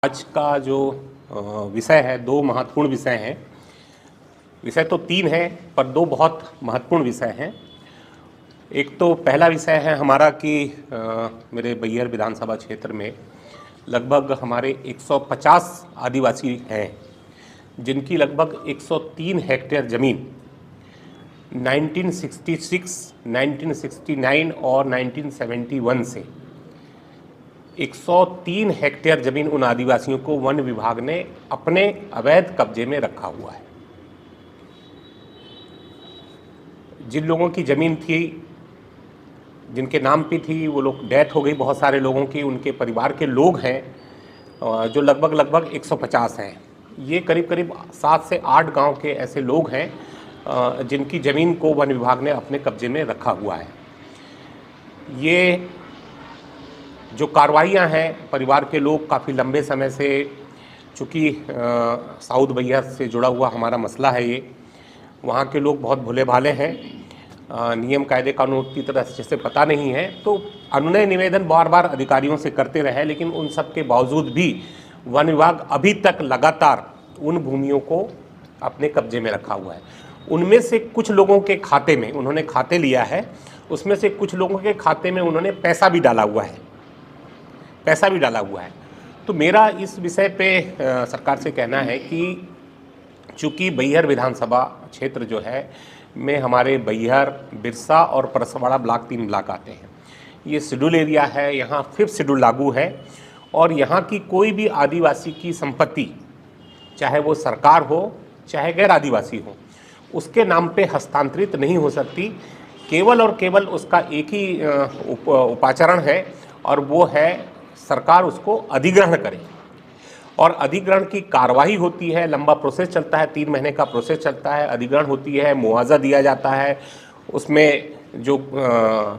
आज का जो विषय है, दो महत्वपूर्ण विषय हैं। विषय तो तीन हैं पर दो बहुत महत्वपूर्ण विषय हैं। एक तो पहला विषय है हमारा कि मेरे बैहर विधानसभा क्षेत्र में लगभग हमारे 150 आदिवासी हैं, जिनकी लगभग 103 हेक्टेयर ज़मीन 1966, 1969 और 1971 से 103 हेक्टेयर ज़मीन उन आदिवासियों को वन विभाग ने अपने अवैध कब्जे में रखा हुआ है। जिन लोगों की ज़मीन थी, जिनके नाम पे थी, वो लोग डेथ हो गई बहुत सारे लोगों की। उनके परिवार के लोग हैं जो लगभग 150 हैं। ये करीब करीब 7 से 8 गांव के ऐसे लोग हैं जिनकी ज़मीन को वन विभाग ने अपने कब्जे में रखा हुआ है। ये जो कार्रवाइयाँ हैं, परिवार के लोग काफ़ी लंबे समय से, चूँकि साउथ बैहर से जुड़ा हुआ हमारा मसला है ये, वहाँ के लोग बहुत भोले भाले हैं, नियम कायदे कानून की तरह जैसे पता नहीं है, तो अनुनय निवेदन बार बार अधिकारियों से करते रहे, लेकिन उन सब के बावजूद भी वन विभाग अभी तक लगातार उन भूमियों को अपने कब्जे में रखा हुआ है। उनमें से कुछ लोगों के खाते में उन्होंने खाते लिया है, उसमें से कुछ लोगों के खाते में उन्होंने पैसा भी डाला हुआ है। तो मेरा इस विषय पे सरकार से कहना है कि चूँकि बैहर विधानसभा क्षेत्र जो है में हमारे बैहर, बिरसा और परसवाड़ा ब्लॉक, 3 ब्लॉक आते हैं। ये शेड्यूल एरिया है, यहाँ 5th शेड्यूल लागू है और यहाँ की कोई भी आदिवासी की संपत्ति, चाहे वो सरकार हो चाहे गैर आदिवासी हो, उसके नाम पे हस्तांतरित नहीं हो सकती। केवल और केवल उसका एक ही उपाचरण है और वो है सरकार उसको अधिग्रहण करे, और अधिग्रहण की कार्रवाई होती है। लंबा प्रोसेस चलता है, 3 महीने का प्रोसेस चलता है। अधिग्रहण होती है, मुआवजा दिया जाता है। उसमें जो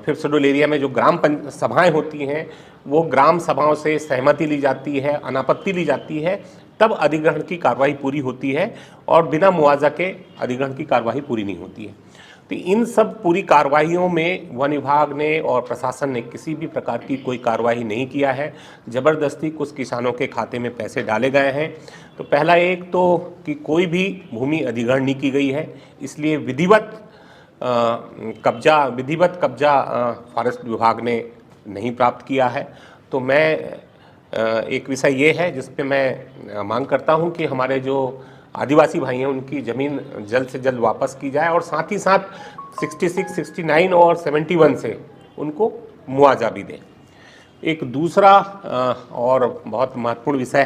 5th शेड्यूल एरिया में जो ग्राम सभाएं होती हैं, वो ग्राम सभाओं से सहमति ली जाती है, अनापत्ति ली जाती है, तब अधिग्रहण की कार्रवाई पूरी होती है, और बिना मुआवजा के अधिग्रहण की कार्रवाई पूरी नहीं होती है। तो इन सब पूरी कार्रवाइयों में वन विभाग ने और प्रशासन ने किसी भी प्रकार की कोई कार्रवाई नहीं किया है। ज़बरदस्ती कुछ किसानों के खाते में पैसे डाले गए हैं। तो पहला एक तो कि कोई भी भूमि अधिग्रहण नहीं की गई है, इसलिए विधिवत कब्जा फॉरेस्ट विभाग ने नहीं प्राप्त किया है। तो मैं एक विषय ये है जिस पे मैं मांग करता हूँ कि हमारे जो आदिवासी भाई हैं उनकी ज़मीन जल्द से जल्द वापस की जाए, और साथ ही साथ 66, 69 और 71 से उनको मुआवजा भी दें। एक दूसरा और बहुत महत्वपूर्ण विषय है